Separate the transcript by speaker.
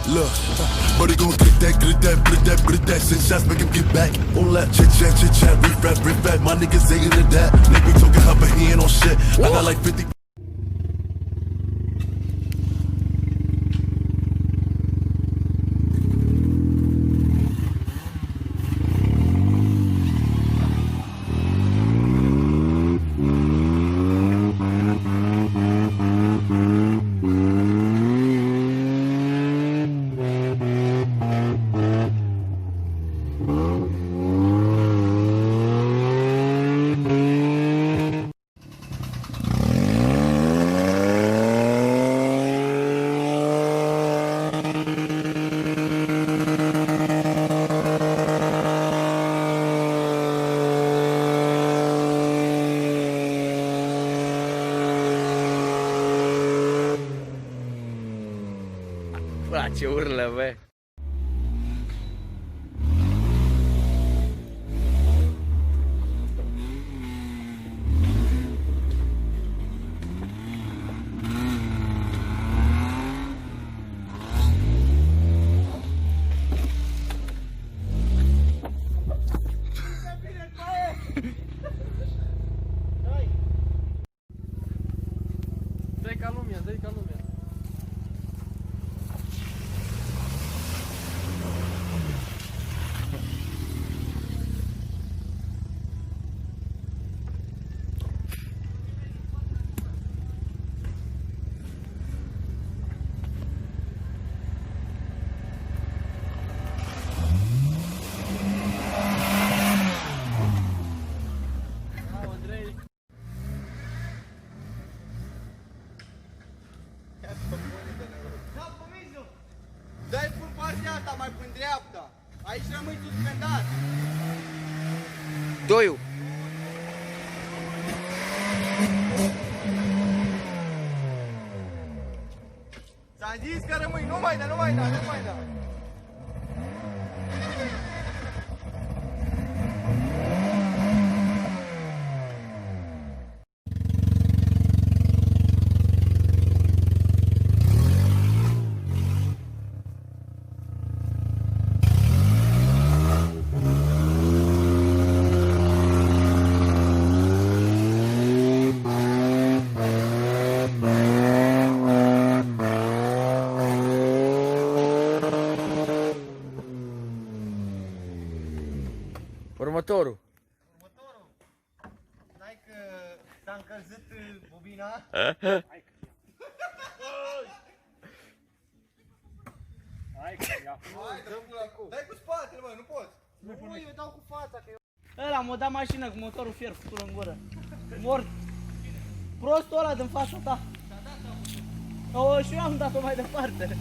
Speaker 1: Look, but he gon' get that, grip that, grip that, grip that. 6 shots, make him get back. On that chit chat, riff rap. My niggas ain't into that. Nigga talking hot, but he ain't on shit. I got like 50.
Speaker 2: Ce urlă, bă!
Speaker 3: Dai ca lumea, dai ca lumea.
Speaker 4: Dai pun partea asta mai până dreapta. Aici rămâi suspendat.
Speaker 2: Doiu!
Speaker 4: Ți-am zis că rămâi, nu mai da, nu mai da, nu mai da.
Speaker 2: Următorul!
Speaker 4: Următorul. Stai că s-a încălzit bobina.
Speaker 3: Hai că ia.
Speaker 4: Dai cu spatele, mă, nu poți.
Speaker 3: Nu, eu dau cu fața că eu... Ăla m-a dat mașină cu motorul fier futul în gură. Mort. Prostul ăla din fața ta. O, și eu am dat-o mai departe.